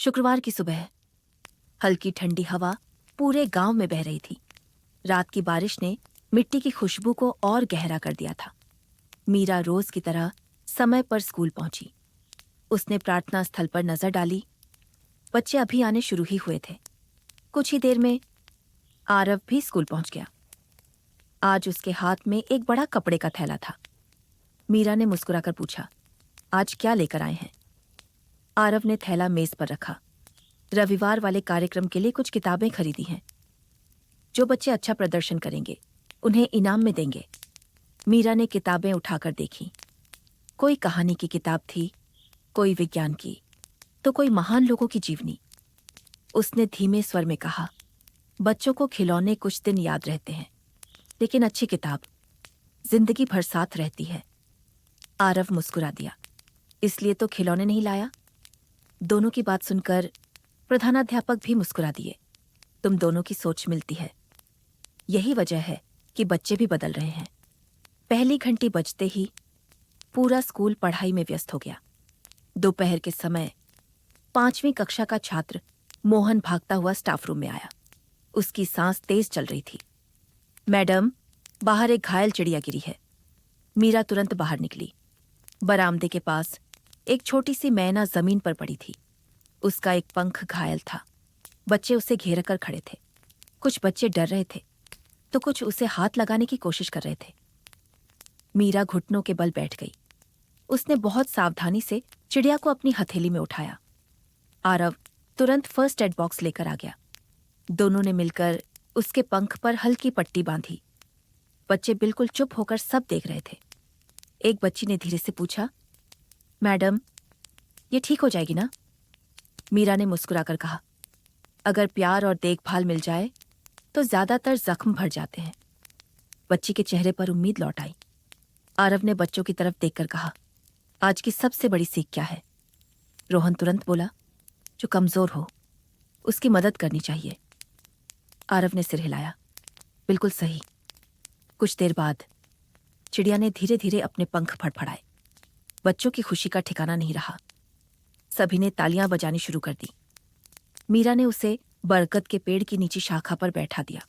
शुक्रवार की सुबह हल्की ठंडी हवा पूरे गांव में बह रही थी। रात की बारिश ने मिट्टी की खुशबू को और गहरा कर दिया था। मीरा रोज की तरह समय पर स्कूल पहुंची। उसने प्रार्थना स्थल पर नजर डाली। बच्चे अभी आने शुरू ही हुए थे। कुछ ही देर में आरव भी स्कूल पहुंच गया। आज उसके हाथ में एक बड़ा कपड़े का थैला था। मीरा ने मुस्कुराकर पूछा, आज क्या लेकर आए हैं? आरव ने थैला मेज पर रखा। रविवार वाले कार्यक्रम के लिए कुछ किताबें खरीदी हैं। जो बच्चे अच्छा प्रदर्शन करेंगे उन्हें इनाम में देंगे। मीरा ने किताबें उठाकर देखी। कोई कहानी की किताब थी, कोई विज्ञान की, तो कोई महान लोगों की जीवनी। उसने धीमे स्वर में कहा, बच्चों को खिलौने कुछ दिन याद रहते हैं, लेकिन अच्छी किताब जिंदगी भर साथ रहती है। आरव मुस्कुरा दिया, इसलिए तो खिलौने नहीं लाया? दोनों की बात सुनकर प्रधानाध्यापक भी मुस्कुरा दिए। तुम दोनों की सोच मिलती है। यही वजह है कि बच्चे भी बदल रहे हैं। पहली घंटी बजते ही पूरा स्कूल पढ़ाई में व्यस्त हो गया। दोपहर के समय 5वीं कक्षा का छात्र मोहन भागता हुआ स्टाफ रूम में आया। उसकी सांस तेज चल रही थी। मैडम, बाहर एक घायल चिड़िया गिरी है। मीरा तुरंत बाहर निकली। बरामदे के पास एक छोटी सी मैना जमीन पर पड़ी थी। उसका एक पंख घायल था। बच्चे उसे घेर कर खड़े थे। कुछ बच्चे डर रहे थे तो कुछ उसे हाथ लगाने की कोशिश कर रहे थे। मीरा घुटनों के बल बैठ गई। उसने बहुत सावधानी से चिड़िया को अपनी हथेली में उठाया। आरव तुरंत फर्स्ट एड बॉक्स लेकर आ गया। दोनों ने मिलकर उसके पंख पर हल्की पट्टी बांधी। बच्चे बिल्कुल चुप होकर सब देख रहे थे। एक बच्ची ने धीरे से पूछा, मैडम, ये ठीक हो जाएगी ना? मीरा ने मुस्कुराकर कहा, अगर प्यार और देखभाल मिल जाए तो ज्यादातर जख्म भर जाते हैं। बच्ची के चेहरे पर उम्मीद लौट आई। आरव ने बच्चों की तरफ देखकर कहा, आज की सबसे बड़ी सीख क्या है? रोहन तुरंत बोला, जो कमजोर हो उसकी मदद करनी चाहिए। आरव ने सिर हिलाया, बिल्कुल सही। कुछ देर बाद चिड़िया ने धीरे धीरे अपने पंख फड़फड़ाए। बच्चों की खुशी का ठिकाना नहीं रहा। सभी ने तालियां बजानी शुरू कर दी। मीरा ने उसे बरगद के पेड़ की नीची शाखा पर बैठा दिया।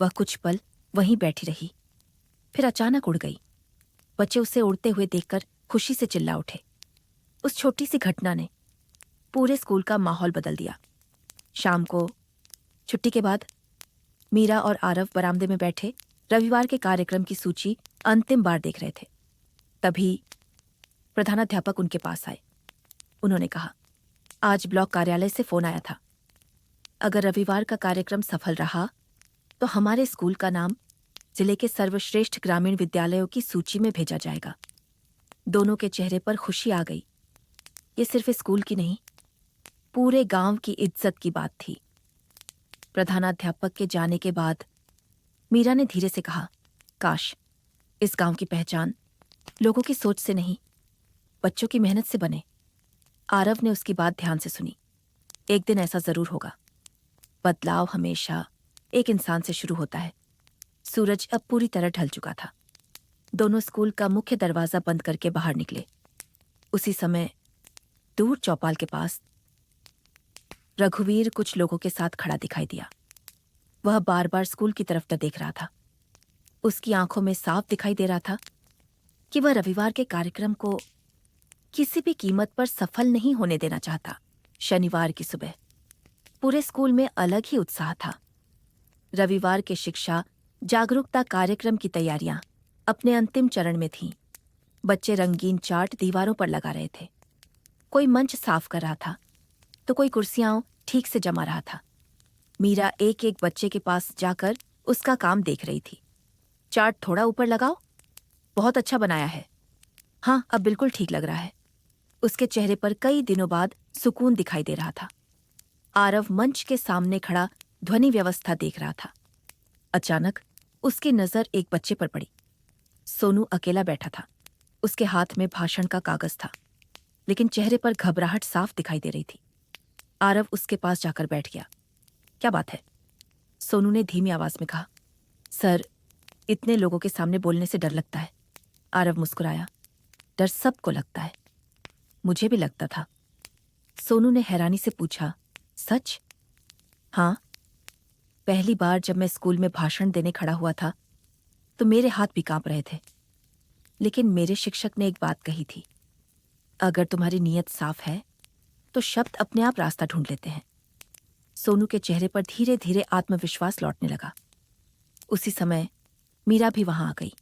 वह कुछ पल वहीं बैठी रही, फिर अचानक उड़ गई। बच्चे उसे उड़ते हुए देखकर खुशी से चिल्ला उठे। उस छोटी सी घटना ने पूरे स्कूल का माहौल बदल दिया। शाम को छुट्टी के बाद मीरा और आरव बरामदे में बैठे रविवार के कार्यक्रम की सूची अंतिम बार देख रहे थे। तभी प्रधानाध्यापक उनके पास आए। उन्होंने कहा, आज ब्लॉक कार्यालय से फोन आया था। अगर रविवार का कार्यक्रम सफल रहा तो हमारे स्कूल का नाम जिले के सर्वश्रेष्ठ ग्रामीण विद्यालयों की सूची में भेजा जाएगा। दोनों के चेहरे पर खुशी आ गई। ये सिर्फ स्कूल की नहीं, पूरे गांव की इज्जत की बात थी। प्रधानाध्यापक के जाने के बाद मीरा ने धीरे से कहा, काश इस गांव की पहचान लोगों की सोच से नहीं, बच्चों की मेहनत से बने। आरव ने उसकी बात ध्यान से सुनी। एक दिन ऐसा जरूर होगा। बदलाव हमेशा एक इंसान से शुरू होता है। सूरज अब पूरी तरह ढल चुका था। दोनों स्कूल का मुख्य दरवाजा बंद करके बाहर निकले। उसी समय दूर चौपाल के पास रघुवीर कुछ लोगों के साथ खड़ा दिखाई दिया। वह बार बार स्कूल की तरफ देख रहा था। उसकी आंखों में साफ दिखाई दे रहा था कि वह रविवार के कार्यक्रम को किसी भी कीमत पर सफल नहीं होने देना चाहता। शनिवार की सुबह पूरे स्कूल में अलग ही उत्साह था। रविवार के शिक्षा जागरूकता कार्यक्रम की तैयारियां अपने अंतिम चरण में थीं। बच्चे रंगीन चार्ट दीवारों पर लगा रहे थे। कोई मंच साफ कर रहा था तो कोई कुर्सियां ठीक से जमा रहा था। मीरा एक एक बच्चे के पास जाकर उसका काम देख रही थी। चार्ट थोड़ा ऊपर लगाओ, बहुत अच्छा बनाया है। हाँ, अब बिल्कुल ठीक लग रहा है। उसके चेहरे पर कई दिनों बाद सुकून दिखाई दे रहा था। आरव मंच के सामने खड़ा ध्वनि व्यवस्था देख रहा था। अचानक उसकी नजर एक बच्चे पर पड़ी। सोनू अकेला बैठा था। उसके हाथ में भाषण का कागज था, लेकिन चेहरे पर घबराहट साफ दिखाई दे रही थी। आरव उसके पास जाकर बैठ गया। क्या बात है? सोनू ने धीमी आवाज में कहा। सर, इतने लोगों के सामने बोलने से डर लगता है। आरव मुस्कुराया। डर सबको लगता है, मुझे भी लगता था। सोनू ने हैरानी से पूछा, सच? हाँ, पहली बार जब मैं स्कूल में भाषण देने खड़ा हुआ था तो मेरे हाथ भी कांप रहे थे। लेकिन मेरे शिक्षक ने एक बात कही थी, अगर तुम्हारी नीयत साफ है तो शब्द अपने आप रास्ता ढूंढ लेते हैं। सोनू के चेहरे पर धीरे धीरे आत्मविश्वास लौटने लगा। उसी समय मीरा भी वहां आ गई।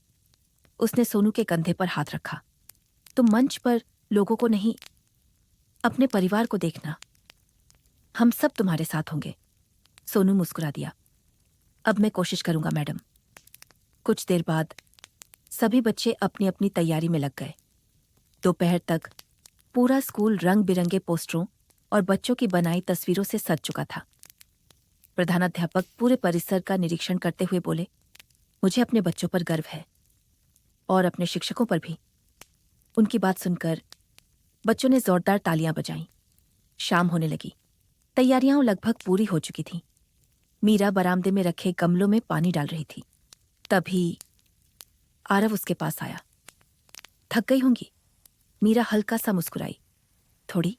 उसने सोनू के कंधे पर हाथ रखा। तुम मंच पर लोगों को नहीं, अपने परिवार को देखना। हम सब तुम्हारे साथ होंगे। सोनू मुस्कुरा दिया। अब मैं कोशिश करूंगा मैडम। कुछ देर बाद सभी बच्चे अपनी अपनी तैयारी में लग गए। दोपहर तक पूरा स्कूल रंग बिरंगे पोस्टरों और बच्चों की बनाई तस्वीरों से सज चुका था। प्रधानाध्यापक पूरे परिसर का निरीक्षण करते हुए बोले, मुझे अपने बच्चों पर गर्व है और अपने शिक्षकों पर भी। उनकी बात सुनकर बच्चों ने जोरदार तालियां बजाईं। शाम होने लगी। तैयारियां लगभग पूरी हो चुकी थीं। मीरा बरामदे में रखे गमलों में पानी डाल रही थी। तभी आरव उसके पास आया। थक गई होंगी? मीरा हल्का सा मुस्कुराई। थोड़ी,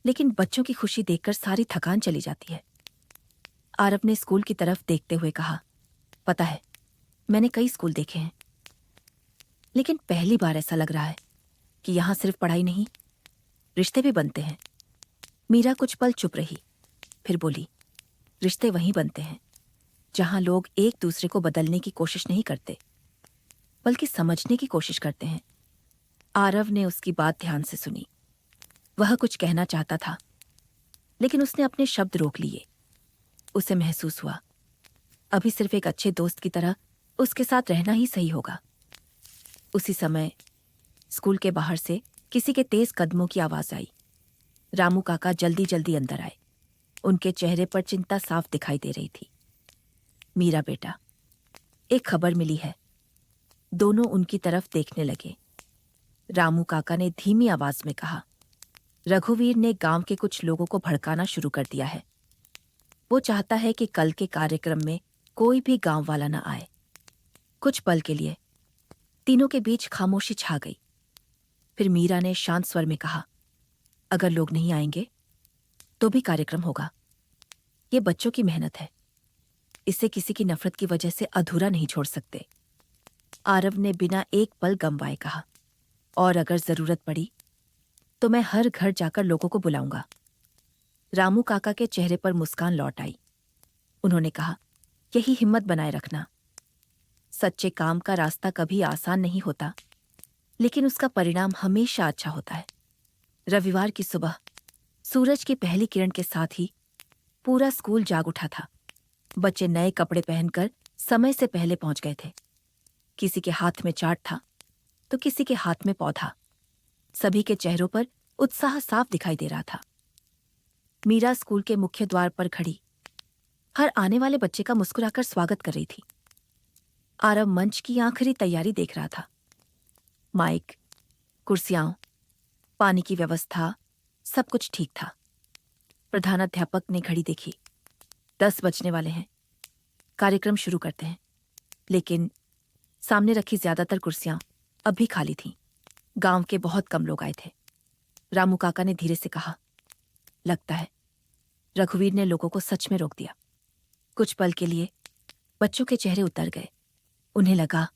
लेकिन बच्चों की खुशी देखकर सारी थकान चली जाती है। आरव ने स्कूल की तरफ देखते हुए कहा, पता है, मैंने कई स्कूल देखे हैं, लेकिन पहली बार ऐसा लग रहा है कि यहां सिर्फ पढ़ाई नहीं, रिश्ते भी बनते हैं। मीरा कुछ पल चुप रही, फिर बोली, रिश्ते वहीं बनते हैं जहां लोग एक दूसरे को बदलने की कोशिश नहीं करते, बल्कि समझने की कोशिश करते हैं। आरव ने उसकी बात ध्यान से सुनी। वह कुछ कहना चाहता था, लेकिन उसने अपने शब्द रोक लिए। उसे महसूस हुआ, अभी सिर्फ एक अच्छे दोस्त की तरह उसके साथ रहना ही सही होगा। उसी समय स्कूल के बाहर से किसी के तेज कदमों की आवाज आई। रामू काका जल्दी जल्दी अंदर आए। उनके चेहरे पर चिंता साफ दिखाई दे रही थी। मीरा बेटा, एक खबर मिली है। दोनों उनकी तरफ देखने लगे। रामू काका ने धीमी आवाज में कहा, रघुवीर ने गांव के कुछ लोगों को भड़काना शुरू कर दिया है। वो चाहता है कि कल के कार्यक्रम में कोई भी गांव वाला न आए। कुछ पल के लिए तीनों के बीच खामोशी छा गई। फिर मीरा ने शांत स्वर में कहा, अगर लोग नहीं आएंगे तो भी कार्यक्रम होगा। ये बच्चों की मेहनत है, इसे किसी की नफरत की वजह से अधूरा नहीं छोड़ सकते। आरव ने बिना एक पल गंवाए कहा, और अगर जरूरत पड़ी तो मैं हर घर जाकर लोगों को बुलाऊंगा। रामू काका के चेहरे पर मुस्कान लौट आई। उन्होंने कहा, यही हिम्मत बनाए रखना। सच्चे काम का रास्ता कभी आसान नहीं होता, लेकिन उसका परिणाम हमेशा अच्छा होता है। रविवार की सुबह सूरज की पहली किरण के साथ ही पूरा स्कूल जाग उठा था। बच्चे नए कपड़े पहनकर समय से पहले पहुंच गए थे। किसी के हाथ में चार्ट था तो किसी के हाथ में पौधा। सभी के चेहरों पर उत्साह साफ दिखाई दे रहा था। मीरा स्कूल के मुख्य द्वार पर खड़ी हर आने वाले बच्चे का मुस्कुराकर स्वागत कर रही थी। आरव मंच की आखिरी तैयारी देख रहा था। माइक, कुर्सियां, पानी की व्यवस्था, सब कुछ ठीक था। प्रधानाध्यापक ने घड़ी देखी। 10 बजने वाले हैं, कार्यक्रम शुरू करते हैं। लेकिन सामने रखी ज्यादातर कुर्सियां अब भी खाली थीं। गांव के बहुत कम लोग आए थे। रामू काका ने धीरे से कहा, लगता है रघुवीर ने लोगों को सच में रोक दिया। कुछ पल के लिए बच्चों के चेहरे उतर गए। उन्हें लगा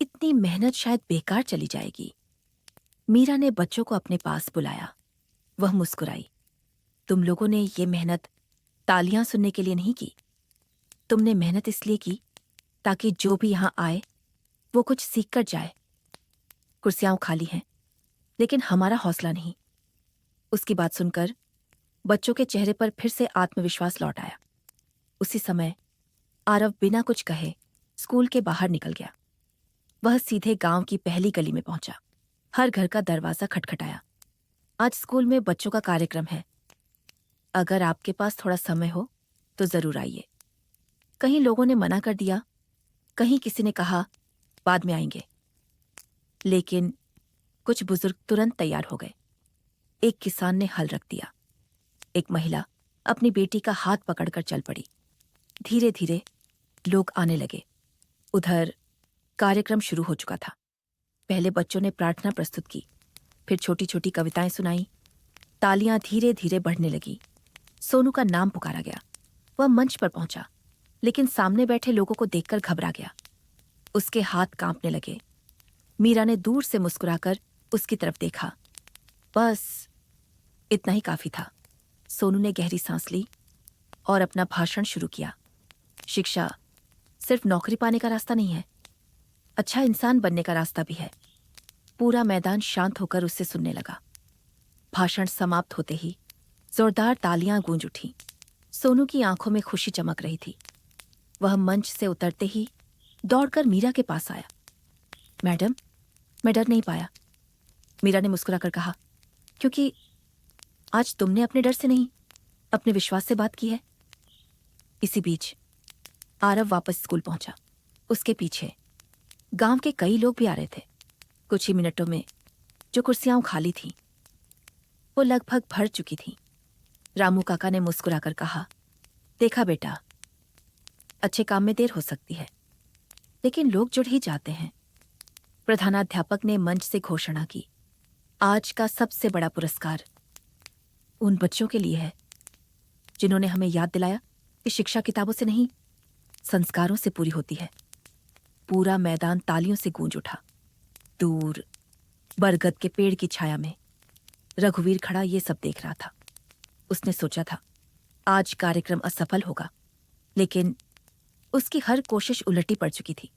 इतनी मेहनत शायद बेकार चली जाएगी। मीरा ने बच्चों को अपने पास बुलाया। वह मुस्कुराई, तुम लोगों ने ये मेहनत तालियां सुनने के लिए नहीं की। तुमने मेहनत इसलिए की ताकि जो भी यहां आए वो कुछ सीख कर जाए। कुर्सियां खाली हैं, लेकिन हमारा हौसला नहीं। उसकी बात सुनकर बच्चों के चेहरे पर फिर से आत्मविश्वास लौट आया। उसी समय आरव बिना कुछ कहे स्कूल के बाहर निकल गया। वह सीधे गांव की पहली गली में पहुंचा। हर घर का दरवाजा खटखटाया। आज स्कूल में बच्चों का कार्यक्रम है, अगर आपके पास थोड़ा समय हो तो जरूर आइए। कहीं लोगों ने मना कर दिया, कहीं किसी ने कहा बाद में आएंगे, लेकिन कुछ बुजुर्ग तुरंत तैयार हो गए। एक किसान ने हल रख दिया। एक महिला अपनी बेटी का हाथ पकड़कर चल पड़ी। धीरे धीरे लोग आने लगे। उधर कार्यक्रम शुरू हो चुका था। पहले बच्चों ने प्रार्थना प्रस्तुत की, फिर छोटी छोटी कविताएं सुनाई। तालियां धीरे धीरे बढ़ने लगी। सोनू का नाम पुकारा गया। वह मंच पर पहुंचा, लेकिन सामने बैठे लोगों को देखकर घबरा गया। उसके हाथ कांपने लगे। मीरा ने दूर से मुस्कुराकर उसकी तरफ देखा। बस इतना ही काफी था। सोनू ने गहरी सांस ली और अपना भाषण शुरू किया। शिक्षा सिर्फ नौकरी पाने का रास्ता नहीं है, अच्छा इंसान बनने का रास्ता भी है। पूरा मैदान शांत होकर उससे सुनने लगा। भाषण समाप्त होते ही जोरदार तालियां गूंज उठी। सोनू की आंखों में खुशी चमक रही थी। वह मंच से उतरते ही दौड़कर मीरा के पास आया। मैडम, मैं डर नहीं पाया, मीरा ने मुस्कुराकर कहा, क्योंकि आज तुमने अपने डर से नहीं, अपने विश्वास से बात की है। इसी बीच आरव वापस स्कूल पहुंचा। उसके पीछे गांव के कई लोग भी आ रहे थे। कुछ ही मिनटों में जो कुर्सियां खाली थीं, वो लगभग भर चुकी थीं। रामू काका ने मुस्कुराकर कहा, देखा बेटा, अच्छे काम में देर हो सकती है, लेकिन लोग जुड़ ही जाते हैं। प्रधानाध्यापक ने मंच से घोषणा की, आज का सबसे बड़ा पुरस्कार उन बच्चों के लिए है जिन्होंने हमें याद दिलाया कि शिक्षा किताबों से नहीं, संस्कारों से पूरी होती है। पूरा मैदान तालियों से गूंज उठा। दूर बरगद के पेड़ की छाया में रघुवीर खड़ा ये सब देख रहा था। उसने सोचा था आज कार्यक्रम असफल होगा, लेकिन उसकी हर कोशिश उलटी पड़ चुकी थी।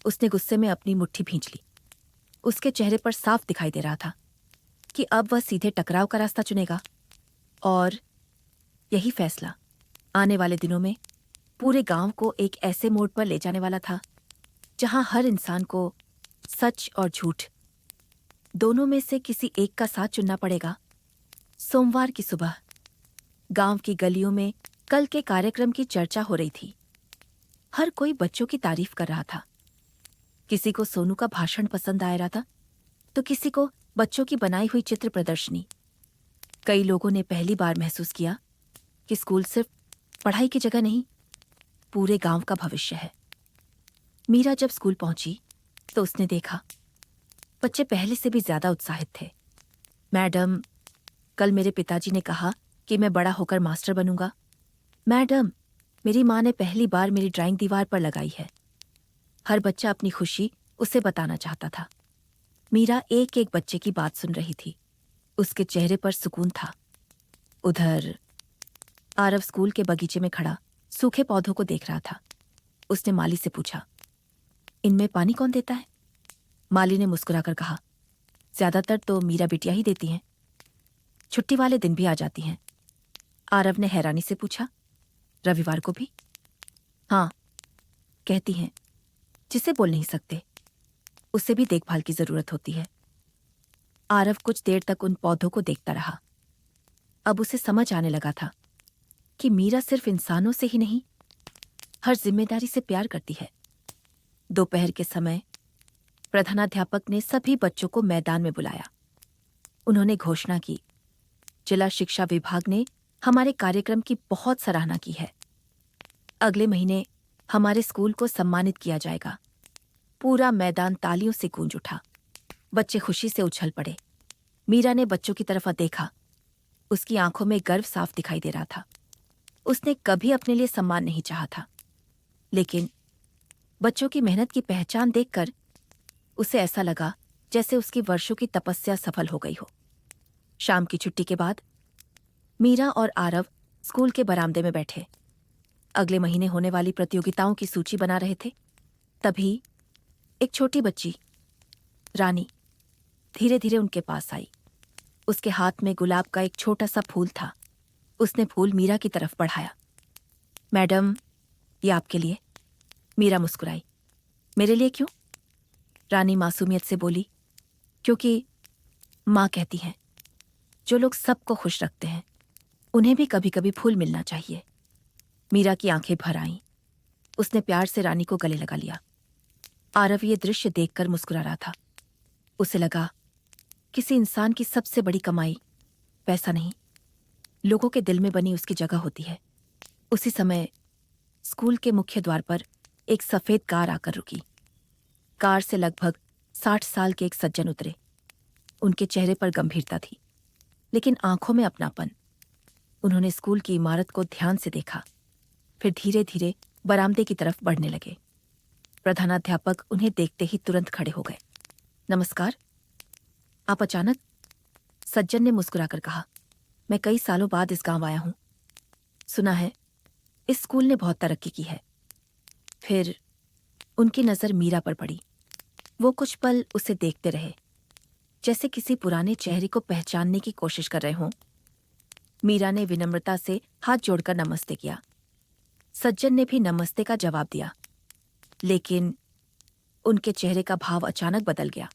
उसने गुस्से में अपनी मुट्ठी भींच ली। उसके चेहरे पर साफ दिखाई दे रहा था कि अब वह सीधे टकराव का रास्ता चुनेगा, और यही फैसला आने वाले दिनों में पूरे गांव को एक ऐसे मोड़ पर ले जाने वाला था जहां हर इंसान को सच और झूठ दोनों में से किसी एक का साथ चुनना पड़ेगा। सोमवार की सुबह गांव की गलियों में कल के कार्यक्रम की चर्चा हो रही थी। हर कोई बच्चों की तारीफ कर रहा था। किसी को सोनू का भाषण पसंद आ रहा था, तो किसी को बच्चों की बनाई हुई चित्र प्रदर्शनी। कई लोगों ने पहली बार महसूस किया कि स्कूल सिर्फ पढ़ाई की जगह नहीं, पूरे गांव का भविष्य है। मीरा जब स्कूल पहुंची तो उसने देखा बच्चे पहले से भी ज्यादा उत्साहित थे। मैडम, कल मेरे पिताजी ने कहा कि मैं बड़ा होकर मास्टर बनूंगा। मैडम, मेरी माँ ने पहली बार मेरी ड्राइंग दीवार पर लगाई है। हर बच्चा अपनी खुशी उसे बताना चाहता था। मीरा एक एक बच्चे की बात सुन रही थी। उसके चेहरे पर सुकून था। उधर आरव स्कूल के बगीचे में खड़ा सूखे पौधों को देख रहा था। उसने माली से पूछा, इनमें पानी कौन देता है? माली ने मुस्कुराकर कहा, ज्यादातर तो मीरा बिटिया ही देती हैं, छुट्टी वाले दिन भी आ जाती हैं। आरव ने हैरानी से पूछा, रविवार को भी? हाँ, कहती हैं, जिसे बोल नहीं सकते उसे भी देखभाल की जरूरत होती है। आरव कुछ देर तक उन पौधों को देखता रहा। अब उसे समझ आने लगा था कि मीरा सिर्फ इंसानों से ही नहीं, हर जिम्मेदारी से प्यार करती है। दोपहर के समय प्रधानाध्यापक ने सभी बच्चों को मैदान में बुलाया। उन्होंने घोषणा की, जिला शिक्षा विभाग ने हमारे कार्यक्रम की बहुत सराहना की है। अगले महीने हमारे स्कूल को सम्मानित किया जाएगा। पूरा मैदान तालियों से गूंज उठा। बच्चे खुशी से उछल पड़े। मीरा ने बच्चों की तरफ देखा। उसकी आंखों में गर्व साफ दिखाई दे रहा था। उसने कभी अपने लिए सम्मान नहीं चाहा था, लेकिन बच्चों की मेहनत की पहचान देखकर उसे ऐसा लगा जैसे उसकी वर्षों की तपस्या सफल हो गई हो। शाम की छुट्टी के बाद मीरा और आरव स्कूल के बरामदे में बैठे अगले महीने होने वाली प्रतियोगिताओं की सूची बना रहे थे। तभी एक छोटी बच्ची रानी धीरे धीरे उनके पास आई। उसके हाथ में गुलाब का एक छोटा सा फूल था। उसने फूल मीरा की तरफ बढ़ाया। मैडम, ये आपके लिए। मीरा मुस्कुराई। मेरे लिए क्यों? रानी मासूमियत से बोली, क्योंकि माँ कहती हैं, जो लोग सबको खुश रखते हैं उन्हें भी कभी कभी फूल मिलना चाहिए। मीरा की आंखें भर आईं। उसने प्यार से रानी को गले लगा लिया। आरव ये दृश्य देखकर मुस्कुरा रहा था। उसे लगा किसी इंसान की सबसे बड़ी कमाई पैसा नहीं, लोगों के दिल में बनी उसकी जगह होती है। उसी समय स्कूल के मुख्य द्वार पर एक सफेद कार आकर रुकी। कार से लगभग 60 साल के एक सज्जन उतरे। उनके चेहरे पर गंभीरता थी, लेकिन आंखों में अपनापन। उन्होंने स्कूल की इमारत को ध्यान से देखा, फिर धीरे धीरे बरामदे की तरफ बढ़ने लगे। प्रधानाध्यापक उन्हें देखते ही तुरंत खड़े हो गए। नमस्कार। आप अचानक? सज्जन ने मुस्कुराकर कहा। मैं कई सालों बाद इस गांव आया हूं। सुना है इस स्कूल ने बहुत तरक्की की है। फिर उनकी नजर मीरा पर पड़ी। वो कुछ पल उसे देखते रहे, जैसे किसी पुराने चेहरे को पहचानने की कोशिश कर रहे हों। मीरा ने विनम्रता से हाथ जोड़कर नमस्ते किया। सज्जन ने भी नमस्ते का जवाब दिया, लेकिन उनके चेहरे का भाव अचानक बदल गया।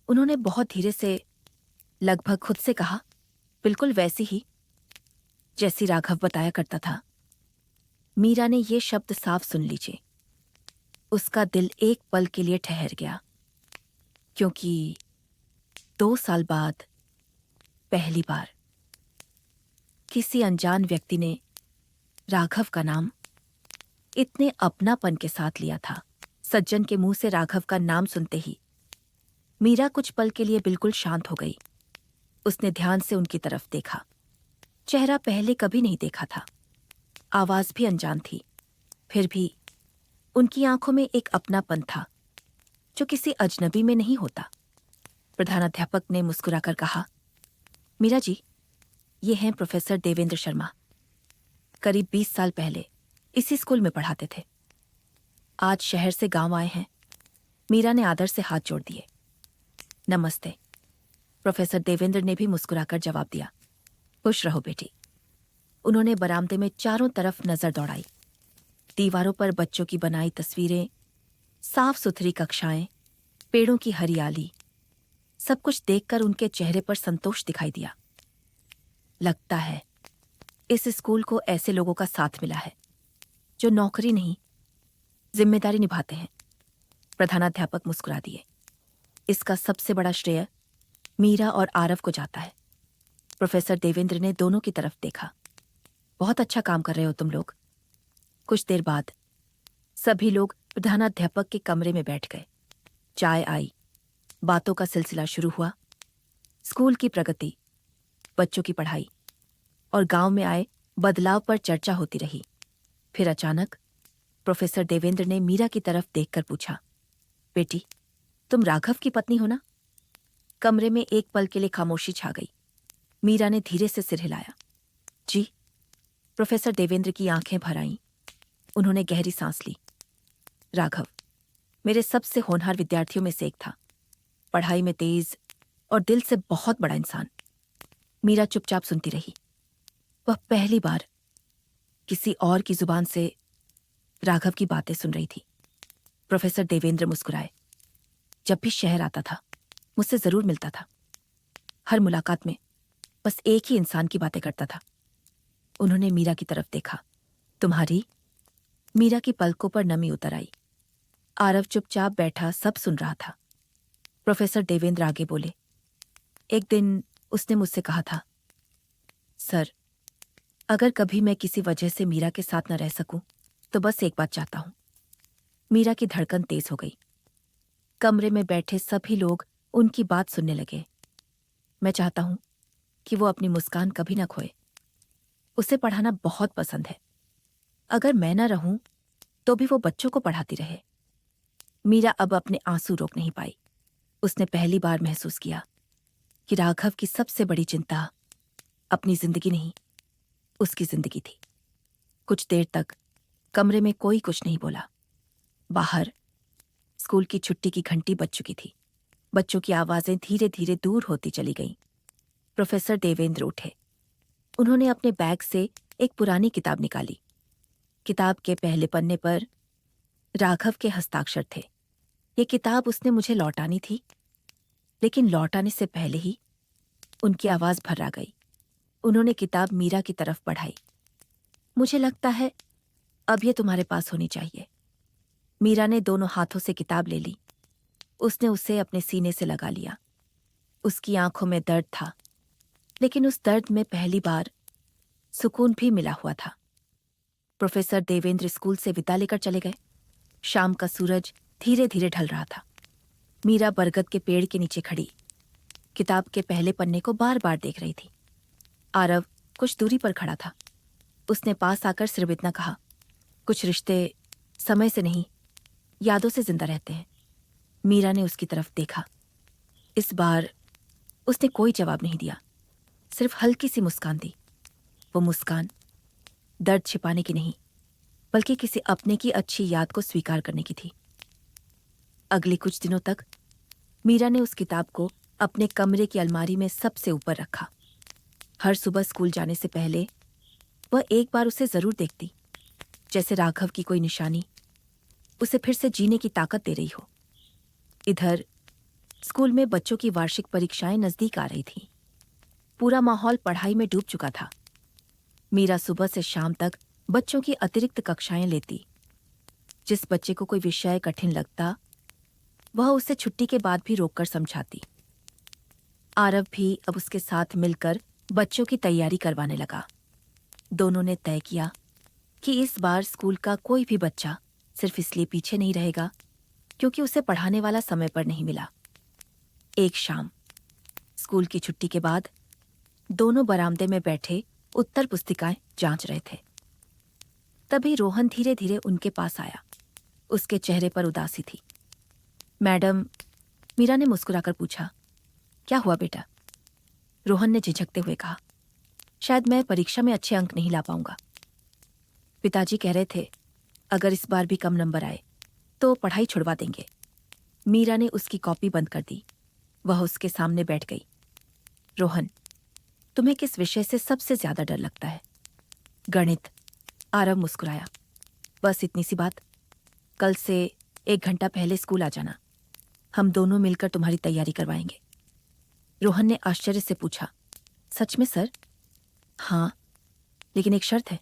उन्होंने बहुत धीरे से, लगभग खुद से कहा, बिल्कुल वैसी ही जैसी राघव बताया करता था। मीरा ने ये शब्द साफ सुन लीजिए। उसका दिल एक पल के लिए ठहर गया, क्योंकि 2 साल बाद पहली बार किसी अनजान व्यक्ति ने राघव का नाम इतने अपनापन के साथ लिया था। सज्जन के मुंह से राघव का नाम सुनते ही मीरा कुछ पल के लिए बिल्कुल शांत हो गई। उसने ध्यान से उनकी तरफ देखा। चेहरा पहले कभी नहीं देखा था, आवाज भी अनजान थी, फिर भी उनकी आंखों में एक अपनापन था जो किसी अजनबी में नहीं होता। प्रधानाध्यापक ने मुस्कुराकर कहा, मीरा जी, ये हैं प्रोफेसर देवेंद्र शर्मा। करीब 20 साल पहले इसी स्कूल में पढ़ाते थे। आज शहर से गांव आए हैं। मीरा ने आदर से हाथ जोड़ दिए। नमस्ते। प्रोफेसर देवेंद्र ने भी मुस्कुराकर जवाब दिया। खुश रहो बेटी। उन्होंने बरामदे में चारों तरफ नजर दौड़ाई। दीवारों पर बच्चों की बनाई तस्वीरें, साफ सुथरी कक्षाएं, पेड़ों की हरियाली, सब कुछ देखकर उनके चेहरे पर संतोष दिखाई दिया। लगता है इस स्कूल को ऐसे लोगों का साथ मिला है जो नौकरी नहीं, जिम्मेदारी निभाते हैं। प्रधानाध्यापक मुस्कुरा दिए। इसका सबसे बड़ा श्रेय मीरा और आरव को जाता है। प्रोफेसर देवेंद्र ने दोनों की तरफ देखा। बहुत अच्छा काम कर रहे हो तुम लोग। कुछ देर बाद सभी लोग प्रधानाध्यापक के कमरे में बैठ गए। चाय आई, बातों का सिलसिला शुरू हुआ। स्कूल की प्रगति, बच्चों की पढ़ाई और गांव में आए बदलाव पर चर्चा होती रही। फिर अचानक प्रोफेसर देवेंद्र ने मीरा की तरफ देखकर पूछा, बेटी, तुम राघव की पत्नी हो ना? कमरे में एक पल के लिए खामोशी छा गई। मीरा ने धीरे से सिर हिलाया। जी। प्रोफेसर देवेंद्र की आंखें भर आईं। उन्होंने गहरी सांस ली। राघव मेरे सबसे होनहार विद्यार्थियों में से एक था। पढ़ाई में तेज और दिल से बहुत बड़ा इंसान। मीरा चुपचाप सुनती रही। वह पहली बार किसी और की जुबान से राघव की बातें सुन रही थी। प्रोफेसर देवेंद्र मुस्कुराए। जब भी शहर आता था मुझसे जरूर मिलता था। हर मुलाकात में बस एक ही इंसान की बातें करता था। उन्होंने मीरा की तरफ देखा। तुम्हारी? मीरा की पलकों पर नमी उतर आई। आरव चुपचाप बैठा सब सुन रहा था। प्रोफेसर देवेंद्र आगे बोले, एक दिन उसने मुझसे कहा था, सर, अगर कभी मैं किसी वजह से मीरा के साथ न रह सकूं तो बस एक बात चाहता हूं। मीरा की धड़कन तेज हो गई। कमरे में बैठे सभी लोग उनकी बात सुनने लगे। मैं चाहता हूं कि वो अपनी मुस्कान कभी न खोए। उसे पढ़ाना बहुत पसंद है। अगर मैं न रहूं तो भी वो बच्चों को पढ़ाती रहे। मीरा अब अपने आंसू रोक नहीं पाई। उसने पहली बार महसूस किया कि राघव की सबसे बड़ी चिंता अपनी जिंदगी नहीं, उसकी जिंदगी थी। कुछ देर तक कमरे में कोई कुछ नहीं बोला। बाहर स्कूल की छुट्टी की घंटी बज चुकी थी। बच्चों की आवाजें धीरे धीरे दूर होती चली गईं। प्रोफेसर देवेंद्र उठे। उन्होंने अपने बैग से एक पुरानी किताब निकाली। किताब के पहले पन्ने पर राघव के हस्ताक्षर थे। ये किताब उसने मुझे लौटानी थी, लेकिन लौटाने से पहले ही उनकी आवाज भर्रा गई। उन्होंने किताब मीरा की तरफ बढ़ाई। मुझे लगता है अब ये तुम्हारे पास होनी चाहिए। मीरा ने दोनों हाथों से किताब ले ली। उसने उसे अपने सीने से लगा लिया। उसकी आंखों में दर्द था, लेकिन उस दर्द में पहली बार सुकून भी मिला हुआ था। प्रोफेसर देवेंद्र स्कूल से विदा लेकर चले गए। शाम का सूरज धीरे धीरे ढल रहा था। मीरा बरगद के पेड़ के नीचे खड़ी किताब के पहले पन्ने को बार बार देख रही थी। आरव कुछ दूरी पर खड़ा था। उसने पास आकर सिर्फ इतना कहा, कुछ रिश्ते समय से नहीं, यादों से जिंदा रहते हैं। मीरा ने उसकी तरफ देखा। इस बार उसने कोई जवाब नहीं दिया, सिर्फ हल्की सी मुस्कान दी। वो मुस्कान दर्द छिपाने की नहीं, बल्कि किसी अपने की अच्छी याद को स्वीकार करने की थी। अगले कुछ दिनों तक मीरा ने उस किताब को अपने कमरे की अलमारी में सबसे ऊपर रखा। हर सुबह स्कूल जाने से पहले वह एक बार उसे जरूर देखती, जैसे राघव की कोई निशानी उसे फिर से जीने की ताकत दे रही हो। इधर स्कूल में बच्चों की वार्षिक परीक्षाएं नजदीक आ रही थीं। पूरा माहौल पढ़ाई में डूब चुका था। मीरा सुबह से शाम तक बच्चों की अतिरिक्त कक्षाएं लेती। जिस बच्चे को कोई विषय कठिन लगता, वह उसे छुट्टी के बाद भी रोककर समझाती। आरव भी अब उसके साथ मिलकर बच्चों की तैयारी करवाने लगा। दोनों ने तय किया कि इस बार स्कूल का कोई भी बच्चा सिर्फ इसलिए पीछे नहीं रहेगा क्योंकि उसे पढ़ाने वाला समय पर नहीं मिला। एक शाम स्कूल की छुट्टी के बाद दोनों बरामदे में बैठे उत्तर पुस्तिकाएं जांच रहे थे। तभी रोहन धीरे धीरे उनके पास आया। उसके चेहरे पर उदासी थी। मैडम, मीरा ने मुस्कुराकर पूछा, क्या हुआ बेटा? रोहन ने झिझकते हुए कहा, शायद मैं परीक्षा में अच्छे अंक नहीं ला पाऊंगा। पिताजी कह रहे थे अगर इस बार भी कम नंबर आए तो पढ़ाई छुड़वा देंगे। मीरा ने उसकी कॉपी बंद कर दी। वह उसके सामने बैठ गई। रोहन, तुम्हें किस विषय से सबसे ज्यादा डर लगता है? गणित। आरव मुस्कुराया। बस इतनी सी बात। कल से 1 घंटा पहले स्कूल आ जाना। हम दोनों मिलकर तुम्हारी तैयारी करवाएंगे। रोहन ने आश्चर्य से पूछा, सच में सर? हाँ, लेकिन एक शर्त है।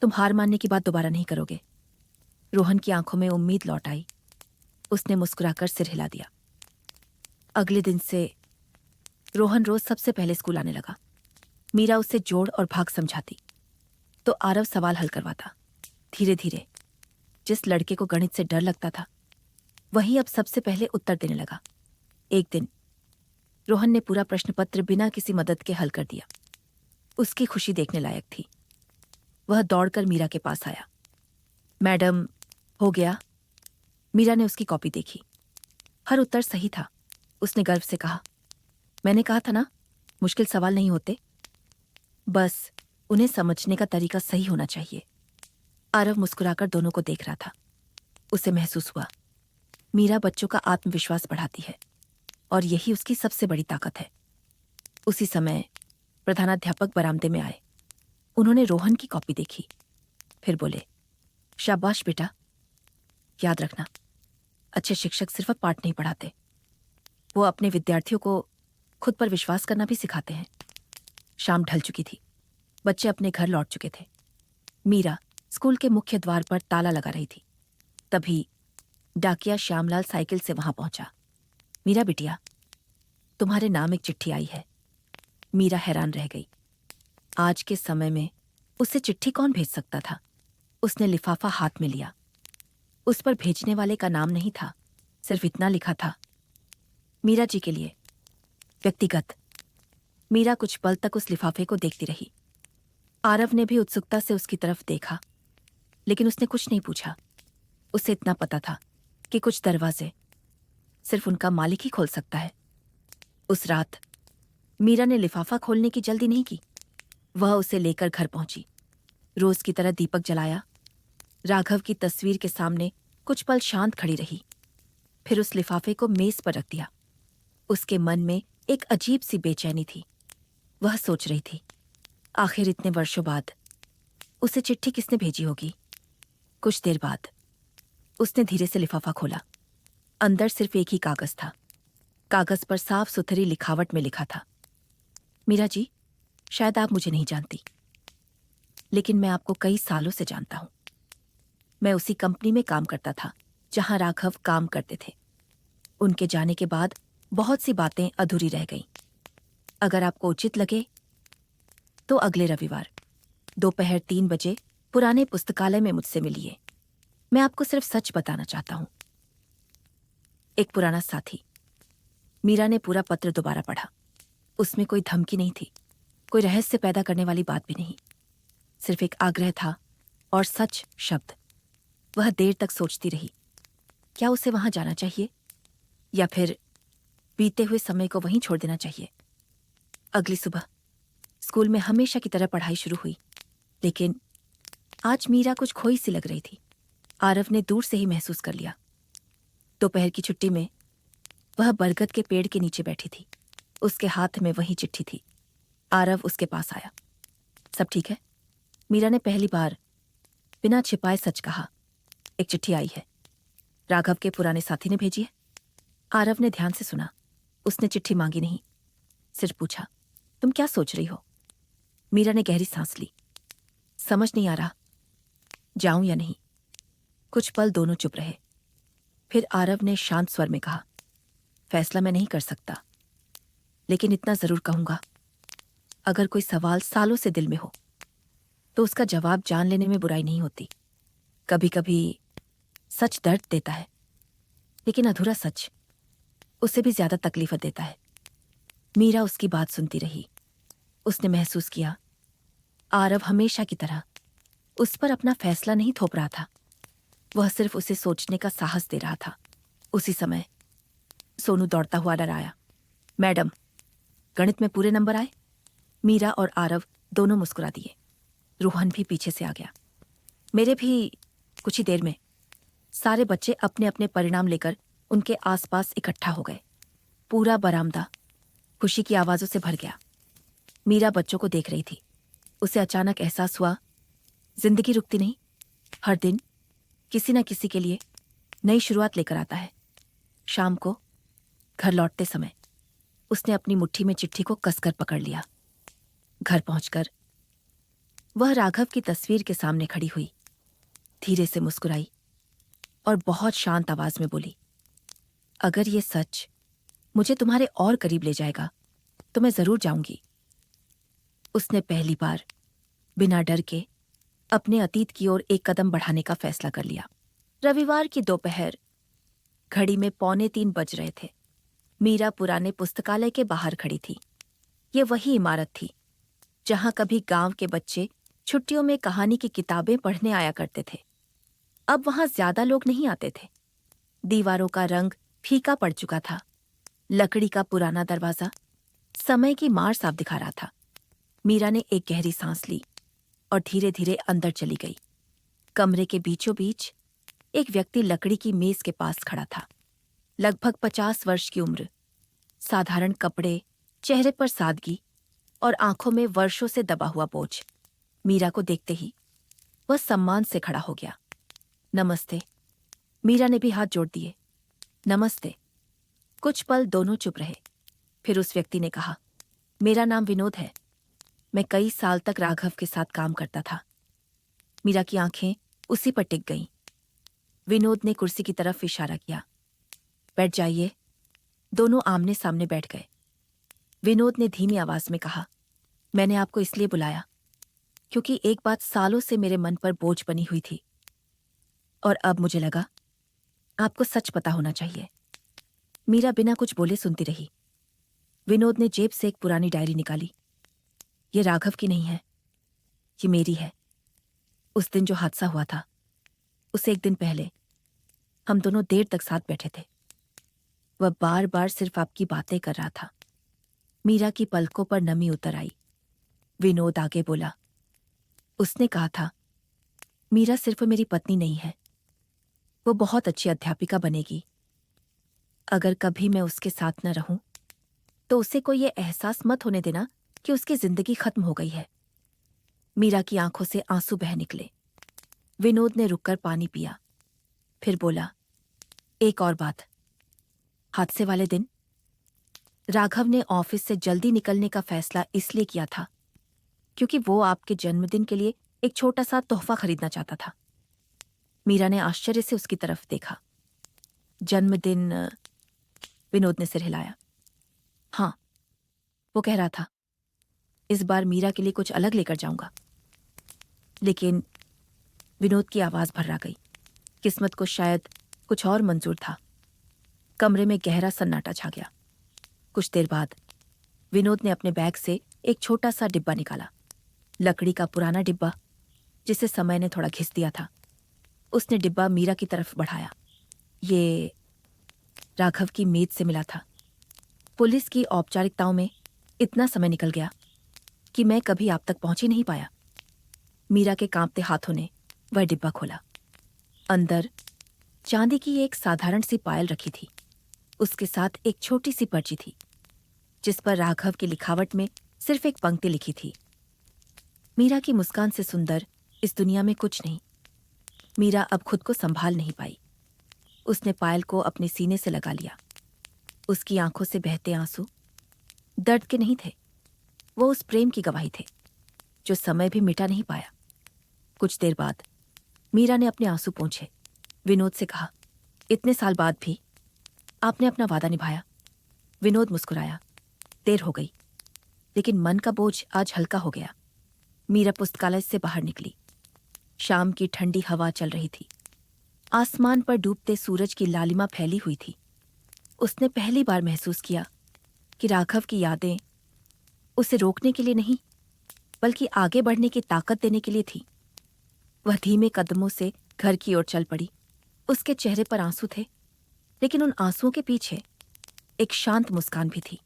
तुम हार मानने की बात दोबारा नहीं करोगे। रोहन की आंखों में उम्मीद लौट आई। उसने मुस्कुराकर सिर हिला दिया। अगले दिन से रोहन रोज सबसे पहले स्कूल आने लगा। मीरा उसे जोड़ और भाग समझाती तो आरव सवाल हल करवाता। धीरे धीरे जिस लड़के को गणित से डर लगता था, वही अब सबसे पहले उत्तर देने लगा। एक दिन रोहन ने पूरा प्रश्न पत्र बिना किसी मदद के हल कर दिया। उसकी खुशी देखने लायक थी। वह दौड़कर मीरा के पास आया। मैडम, हो गया? मीरा ने उसकी कॉपी देखी। हर उत्तर सही था। उसने गर्व से कहा, मैंने कहा था ना, मुश्किल सवाल नहीं होते, बस उन्हें समझने का तरीका सही होना चाहिए। आरव मुस्कुराकर दोनों को देख रहा था। उसे महसूस हुआ मीरा बच्चों का आत्मविश्वास बढ़ाती है और यही उसकी सबसे बड़ी ताकत है। उसी समय प्रधानाध्यापक बरामदे में आए। उन्होंने रोहन की कॉपी देखी, फिर बोले, शाबाश बेटा, याद रखना, अच्छे शिक्षक सिर्फ पाठ नहीं पढ़ाते, वो अपने विद्यार्थियों को खुद पर विश्वास करना भी सिखाते हैं। शाम ढल चुकी थी। बच्चे अपने घर लौट चुके थे। मीरा स्कूल के मुख्य द्वार पर ताला लगा रही थी। तभी डाकिया श्यामलाल साइकिल से वहां पहुंचा। मीरा बिटिया, तुम्हारे नाम एक चिट्ठी आई है। मीरा हैरान रह गई। आज के समय में उससे चिट्ठी कौन भेज सकता था? उसने लिफाफा हाथ में लिया। उस पर भेजने वाले का नाम नहीं था, सिर्फ इतना लिखा था, मीरा जी के लिए, व्यक्तिगत। मीरा कुछ पल तक उस लिफाफे को देखती रही। आरव ने भी उत्सुकता से उसकी तरफ देखा, लेकिन उसने कुछ नहीं पूछा। उसे इतना पता था कि कुछ दरवाजे सिर्फ उनका मालिक ही खोल सकता है। उस रात मीरा ने लिफाफा खोलने की जल्दी नहीं की। वह उसे लेकर घर पहुंची। रोज की तरह दीपक जलाया। राघव की तस्वीर के सामने कुछ पल शांत खड़ी रही, फिर उस लिफाफे को मेज पर रख दिया। उसके मन में एक अजीब सी बेचैनी थी। वह सोच रही थी, आखिर इतने वर्षों बाद उसे चिट्ठी किसने भेजी होगी। कुछ देर बाद उसने धीरे से लिफाफा खोला। अंदर सिर्फ एक ही कागज था। कागज पर साफ सुथरी लिखावट में लिखा था, मीरा जी, शायद आप मुझे नहीं जानती, लेकिन मैं आपको कई सालों से जानता हूं। मैं उसी कंपनी में काम करता था जहां राघव काम करते थे। उनके जाने के बाद बहुत सी बातें अधूरी रह गईं। अगर आपको उचित लगे तो अगले रविवार दोपहर 3 बजे पुराने पुस्तकालय में मुझसे मिलिए। मैं आपको सिर्फ सच बताना चाहता हूं। एक पुराना साथी। मीरा ने पूरा पत्र दोबारा पढ़ा। उसमें कोई धमकी नहीं थी, कोई रहस्य पैदा करने वाली बात भी नहीं, सिर्फ एक आग्रह था और सच शब्द। वह देर तक सोचती रही, क्या उसे वहां जाना चाहिए या फिर बीते हुए समय को वहीं छोड़ देना चाहिए। अगली सुबह स्कूल में हमेशा की तरह पढ़ाई शुरू हुई, लेकिन आज मीरा कुछ खोई सी लग रही थी। आरव ने दूर से ही महसूस कर लिया। दोपहर की छुट्टी में वह बरगद के पेड़ के नीचे बैठी थी। उसके हाथ में वही चिट्ठी थी। आरव उसके पास आया। सब ठीक है? मीरा ने पहली बार बिना छिपाए सच कहा। एक चिट्ठी आई है, राघव के पुराने साथी ने भेजी है। आरव ने ध्यान से सुना। उसने चिट्ठी मांगी नहीं, सिर्फ पूछा, तुम क्या सोच रही हो? मीरा ने गहरी सांस ली। समझ नहीं आ रहा, जाऊं या नहीं। कुछ पल दोनों चुप रहे। फिर आरव ने शांत स्वर में कहा, फैसला मैं नहीं कर सकता, लेकिन इतना जरूर कहूंगा, अगर कोई सवाल सालों से दिल में हो तो उसका जवाब जान लेने में बुराई नहीं होती। कभी कभी सच दर्द देता है, लेकिन अधूरा सच उसे भी ज्यादा तकलीफ देता है। मीरा उसकी बात सुनती रही। उसने महसूस किया आरव हमेशा की तरह उस पर अपना फैसला नहीं थोप रहा था, वह सिर्फ उसे सोचने का साहस दे रहा था। उसी समय सोनू दौड़ता हुआ डर आया। मैडम, गणित में पूरे नंबर आए। मीरा और आरव दोनों मुस्कुरा दिए। रोहन भी पीछे से आ गया। मेरे भी। कुछ ही देर में सारे बच्चे अपने अपने परिणाम लेकर उनके आसपास इकट्ठा हो गए। पूरा बरामदा खुशी की आवाजों से भर गया। मीरा बच्चों को देख रही थी। उसे अचानक एहसास हुआ, जिंदगी रुकती नहीं, हर दिन किसी न किसी के लिए नई शुरुआत लेकर आता है। शाम को घर लौटते समय उसने अपनी मुट्ठी में चिट्ठी को कसकर पकड़ लिया। घर पहुंचकर वह राघव की तस्वीर के सामने खड़ी हुई, धीरे से मुस्कुराई और बहुत शांत आवाज में बोली, अगर ये सच मुझे तुम्हारे और करीब ले जाएगा तो मैं जरूर जाऊंगी। उसने पहली बार बिना डर के अपने अतीत की ओर एक कदम बढ़ाने का फैसला कर लिया। रविवार की दोपहर, घड़ी में 2:45 बज रहे थे। मीरा पुराने पुस्तकालय के बाहर खड़ी थी। ये वही इमारत थी जहां कभी गांव के बच्चे छुट्टियों में कहानी की किताबें पढ़ने आया करते थे। अब वहां ज्यादा लोग नहीं आते थे। दीवारों का रंग फीका पड़ चुका था। लकड़ी का पुराना दरवाजा समय की मार साफ दिखा रहा था। मीरा ने एक गहरी सांस ली और धीरे धीरे अंदर चली गई। कमरे के बीचों बीच एक व्यक्ति लकड़ी की मेज के पास खड़ा था। लगभग 50 वर्ष की उम्र, साधारण कपड़े, चेहरे पर सादगी और आंखों में वर्षों से दबा हुआ बोझ। मीरा को देखते ही वह सम्मान से खड़ा हो गया। नमस्ते। मीरा ने भी हाथ जोड़ दिए। नमस्ते। कुछ पल दोनों चुप रहे। फिर उस व्यक्ति ने कहा, मेरा नाम विनोद है। मैं कई साल तक राघव के साथ काम करता था। मीरा की आंखें उसी पर टिक गईं। विनोद ने कुर्सी की तरफ इशारा किया। बैठ जाइए। दोनों आमने सामने बैठ गए। विनोद ने धीमी आवाज में कहा, मैंने आपको इसलिए बुलाया क्योंकि एक बात सालों से मेरे मन पर बोझ बनी हुई थी और अब मुझे लगा आपको सच पता होना चाहिए। मीरा बिना कुछ बोले सुनती रही। विनोद ने जेब से एक पुरानी डायरी निकाली। ये राघव की नहीं है, ये मेरी है। उस दिन जो हादसा हुआ था, उसे एक दिन पहले हम दोनों देर तक साथ बैठे थे। वह बार बार सिर्फ आपकी बातें कर रहा था। मीरा की पलकों पर नमी उतर आई। विनोद आगे बोला, उसने कहा था, मीरा सिर्फ मेरी पत्नी नहीं है, वो बहुत अच्छी अध्यापिका बनेगी। अगर कभी मैं उसके साथ न रहूं तो उसे कोई ये एहसास मत होने देना कि उसकी जिंदगी खत्म हो गई है। मीरा की आंखों से आंसू बह निकले। विनोद ने रुककर पानी पिया, फिर बोला, एक और बात। हादसे वाले दिन राघव ने ऑफिस से जल्दी निकलने का फैसला इसलिए किया था क्योंकि वो आपके जन्मदिन के लिए एक छोटा सा तोहफा खरीदना चाहता था। मीरा ने आश्चर्य से उसकी तरफ देखा। जन्मदिन? विनोद ने सिर हिलाया। हाँ, वो कह रहा था इस बार मीरा के लिए कुछ अलग लेकर जाऊंगा। लेकिन विनोद की आवाज भर्रा गई। किस्मत को शायद कुछ और मंजूर था। कमरे में गहरा सन्नाटा छा गया। कुछ देर बाद विनोद ने अपने बैग से एक छोटा सा डिब्बा निकाला, लकड़ी का पुराना डिब्बा जिसे समय ने थोड़ा घिस दिया था। उसने डिब्बा मीरा की तरफ बढ़ाया। ये राघव की मेज से मिला था। पुलिस की औपचारिकताओं में इतना समय निकल गया कि मैं कभी आप तक पहुंच ही नहीं पाया। मीरा के कांपते हाथों ने वह डिब्बा खोला। अंदर चांदी की एक साधारण सी पायल रखी थी। उसके साथ एक छोटी सी पर्ची थी जिस पर राघव की लिखावट में सिर्फ एक पंक्ति लिखी थी, मीरा की मुस्कान से सुंदर इस दुनिया में कुछ नहीं। मीरा अब खुद को संभाल नहीं पाई। उसने पायल को अपने सीने से लगा लिया। उसकी आंखों से बहते आंसू दर्द के नहीं थे, वो उस प्रेम की गवाही थे जो समय भी मिटा नहीं पाया। कुछ देर बाद मीरा ने अपने आंसू पोंछे। विनोद से कहा, इतने साल बाद भी आपने अपना वादा निभाया। विनोद मुस्कुराया। देर हो गई, लेकिन मन का बोझ आज हल्का हो गया। मीरा पुस्तकालय से बाहर निकली। शाम की ठंडी हवा चल रही थी। आसमान पर डूबते सूरज की लालिमा फैली हुई थी। उसने पहली बार महसूस किया कि राघव की यादें उसे रोकने के लिए नहीं, बल्कि आगे बढ़ने की ताकत देने के लिए थी। वह धीमे कदमों से घर की ओर चल पड़ी। उसके चेहरे पर आंसू थे, लेकिन उन आंसुओं के पीछे एक शांत मुस्कान भी थी।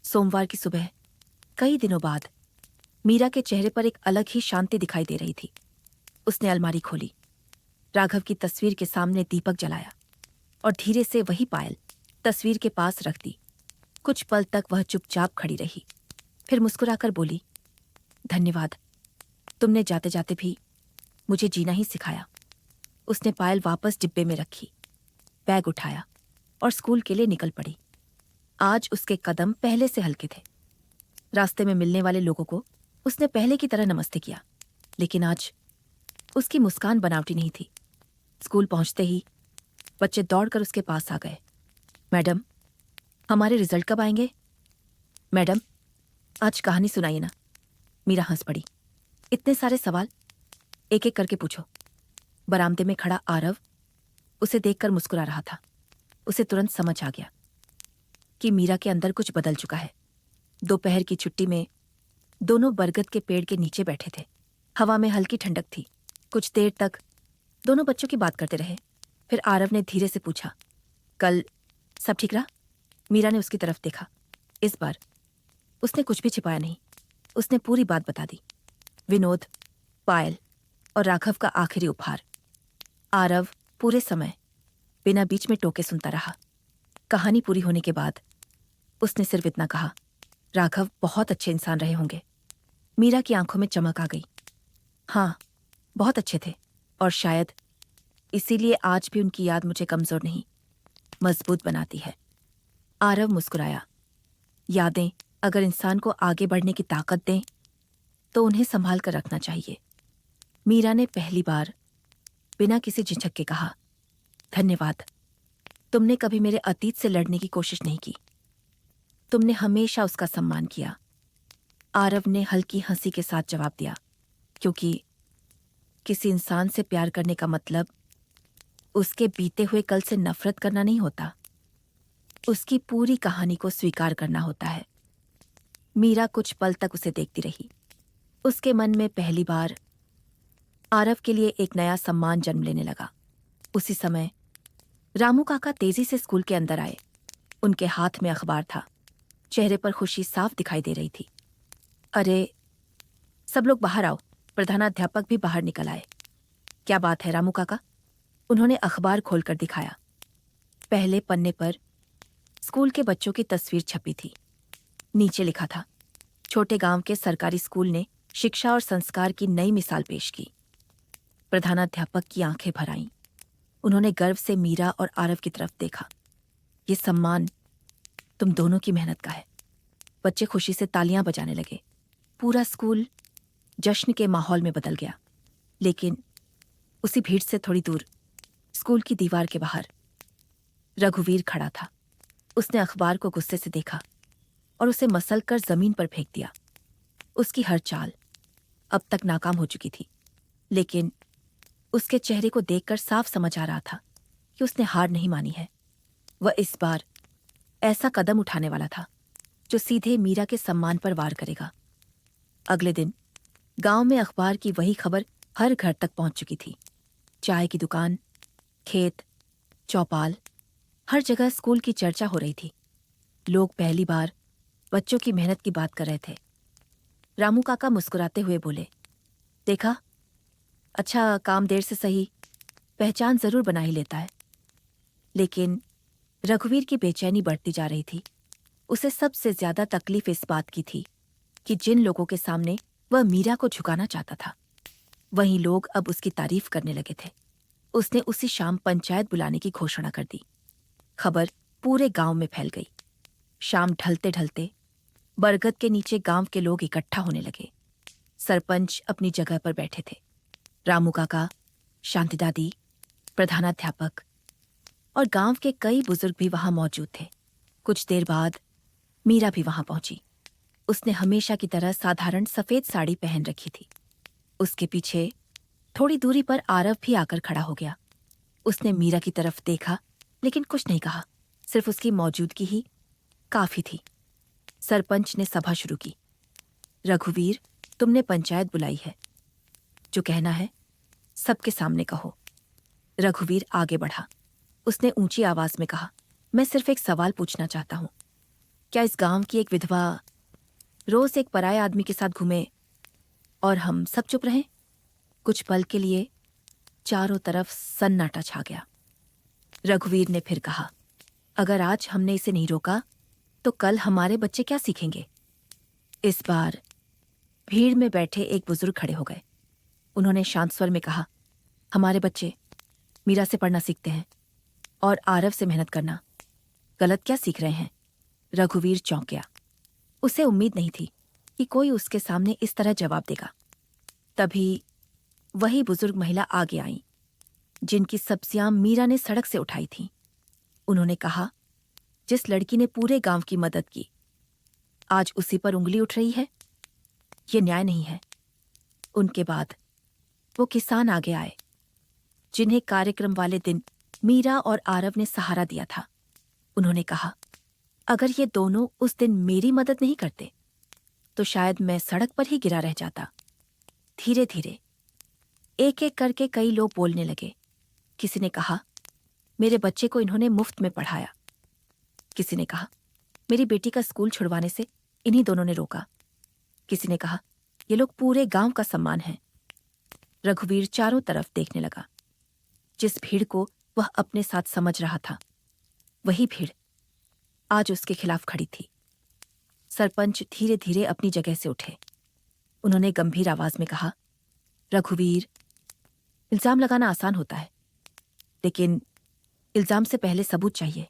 सोमवार की सुबह कई दिनों बाद मीरा के चेहरे पर एक अलग ही शांति दिखाई दे रही थी। उसने अलमारी खोली, राघव की तस्वीर के सामने दीपक जलाया और धीरे से वही पायल तस्वीर के पास रख दी। कुछ पल तक वह चुपचाप खड़ी रही, फिर मुस्कुराकर बोली, धन्यवाद, तुमने जाते जाते भी मुझे जीना ही सिखाया। उसने पायल वापस डिब्बे में रखी, बैग उठाया और स्कूल के लिए निकल पड़ी। आज उसके कदम पहले से हल्के थे। रास्ते में मिलने वाले लोगों को उसने पहले की तरह नमस्ते किया, लेकिन आज उसकी मुस्कान बनावटी नहीं थी। स्कूल पहुंचते ही बच्चे दौड़कर उसके पास आ गए। मैडम, हमारे रिजल्ट कब आएंगे? मैडम, आज कहानी सुनाइए ना। मीरा हंस पड़ी। इतने सारे सवाल, एक एक करके पूछो। बरामदे में खड़ा आरव उसे देखकर मुस्कुरा रहा था। उसे तुरंत समझ आ गया कि मीरा के अंदर कुछ बदल चुका है। दोपहर की छुट्टी में दोनों बरगद के पेड़ के नीचे बैठे थे। हवा में हल्की ठंडक थी। कुछ देर तक दोनों बच्चों की बात करते रहे। फिर आरव ने धीरे से पूछा, कल सब ठीक रहा? मीरा ने उसकी तरफ देखा। इस बार उसने कुछ भी छिपाया नहीं। उसने पूरी बात बता दी। विनोद, पायल और राघव का आखिरी उपहार। आरव पूरे समय बिना बीच में टोके सुनता रहा। कहानी पूरी होने के बाद उसने सिर्फ इतना कहा, राघव बहुत अच्छे इंसान रहे होंगे। मीरा की आंखों में चमक आ गई। हाँ, बहुत अच्छे थे, और शायद इसीलिए आज भी उनकी याद मुझे कमजोर नहीं, मजबूत बनाती है। आरव मुस्कुराया। यादें अगर इंसान को आगे बढ़ने की ताकत दें तो उन्हें संभाल कर रखना चाहिए। मीरा ने पहली बार बिना किसी झिझक के कहा, धन्यवाद, तुमने कभी मेरे अतीत से लड़ने की कोशिश नहीं की। तुमने हमेशा उसका सम्मान किया। आरव ने हल्की हंसी के साथ जवाब दिया, क्योंकि किसी इंसान से प्यार करने का मतलब उसके बीते हुए कल से नफरत करना नहीं होता, उसकी पूरी कहानी को स्वीकार करना होता है। मीरा कुछ पल तक उसे देखती रही। उसके मन में पहली बार आरव के लिए एक नया सम्मान जन्म लेने लगा। उसी समय रामू काका तेजी से स्कूल के अंदर आए। उनके हाथ में अखबार था। चेहरे पर खुशी साफ दिखाई दे रही थी। अरे, सब लोग बाहर आओ। प्रधानाध्यापक भी बाहर निकल आए। क्या बात है रामू काका? उन्होंने अखबार खोलकर दिखाया। पहले पन्ने पर स्कूल के बच्चों की तस्वीर छपी थी। नीचे लिखा था, छोटे गांव के सरकारी स्कूल ने शिक्षा और संस्कार की नई मिसाल पेश की। प्रधानाध्यापक की आंखें भर आईं। उन्होंने गर्व से मीरा और आरव की तरफ देखा। ये सम्मान तुम दोनों की मेहनत का है। बच्चे खुशी से तालियां बजाने लगे। पूरा स्कूल जश्न के माहौल में बदल गया। लेकिन उसी भीड़ से थोड़ी दूर स्कूल की दीवार के बाहर रघुवीर खड़ा था। उसने अखबार को गुस्से से देखा और उसे मसल कर जमीन पर फेंक दिया। उसकी हर चाल अब तक नाकाम हो चुकी थी, लेकिन उसके चेहरे को देखकर साफ समझ आ रहा था कि उसने हार नहीं मानी है। वह इस बार ऐसा कदम उठाने वाला था जो सीधे मीरा के सम्मान पर वार करेगा। अगले दिन गांव में अखबार की वही खबर हर घर तक पहुंच चुकी थी। चाय की दुकान, खेत, चौपाल, हर जगह स्कूल की चर्चा हो रही थी। लोग पहली बार बच्चों की मेहनत की बात कर रहे थे। रामू काका मुस्कुराते हुए बोले, देखा, अच्छा काम देर से सही, पहचान जरूर बना ही लेता है। लेकिन रघुवीर की बेचैनी बढ़ती जा रही थी। उसे सबसे ज्यादा तकलीफ इस बात की थी कि जिन लोगों के सामने वह मीरा को झुकाना चाहता था, वहीं लोग अब उसकी तारीफ करने लगे थे। उसने उसी शाम पंचायत बुलाने की घोषणा कर दी। खबर पूरे गांव में फैल गई। शाम ढलते ढलते बरगद के नीचे गांव के लोग इकट्ठा होने लगे। सरपंच अपनी जगह पर बैठे थे। रामू काका, शांति दादी, प्रधानाध्यापक और गांव के कई बुजुर्ग भी वहां मौजूद थे। कुछ देर बाद मीरा भी वहां पहुंची। उसने हमेशा की तरह साधारण सफेद साड़ी पहन रखी थी। उसके पीछे थोड़ी दूरी पर आरव भी आकर खड़ा हो गया। उसने मीरा की तरफ देखा लेकिन कुछ नहीं कहा। सिर्फ उसकी मौजूदगी ही काफी थी। सरपंच ने सभा शुरू की। रघुवीर, तुमने पंचायत बुलाई है, जो कहना है सबके सामने कहो। रघुवीर आगे बढ़ा। उसने ऊंची आवाज में कहा, मैं सिर्फ एक सवाल पूछना चाहता हूं। क्या इस गांव की एक विधवा रोज एक पराये आदमी के साथ घूमे और हम सब चुप रहें? कुछ पल के लिए चारों तरफ सन्नाटा छा गया। रघुवीर ने फिर कहा, अगर आज हमने इसे नहीं रोका तो कल हमारे बच्चे क्या सीखेंगे? इस बार भीड़ में बैठे एक बुजुर्ग खड़े हो गए। उन्होंने शांत स्वर में कहा, हमारे बच्चे मीरा से पढ़ना सीखते हैं और आरव से मेहनत करना। गलत क्या सीख रहे हैं? रघुवीर चौंक गया। उसे उम्मीद नहीं थी कि कोई उसके सामने इस तरह जवाब देगा। तभी वही बुजुर्ग महिला आगे आई, जिनकी सब्जियां मीरा ने सड़क से उठाई थीं। उन्होंने कहा, जिस लड़की ने पूरे गांव की मदद की, आज उसी पर उंगली उठ रही है। ये न्याय नहीं है। उनके बाद वो किसान आगे आए, जिन्हें कार्यक्रम वाले दिन मीरा और आरव ने सहारा दिया था। उन्होंने कहा, अगर ये दोनों उस दिन मेरी मदद नहीं करते तो शायद मैं सड़क पर ही गिरा रह जाता। धीरे धीरे एक एक करके कई लोग बोलने लगे। किसी ने कहा, मेरे बच्चे को इन्होंने मुफ्त में पढ़ाया। किसी ने कहा, मेरी बेटी का स्कूल छुड़वाने से इन्हीं दोनों ने रोका। किसी ने कहा, ये लोग पूरे गांव का सम्मान है। रघुवीर चारों तरफ देखने लगा। जिस भीड़ को वह अपने साथ समझ रहा था, वही भीड़ आज उसके खिलाफ खड़ी थी। सरपंच धीरे धीरे अपनी जगह से उठे। उन्होंने गंभीर आवाज में कहा, रघुवीर, इल्जाम लगाना आसान होता है, लेकिन इल्जाम से पहले सबूत चाहिए।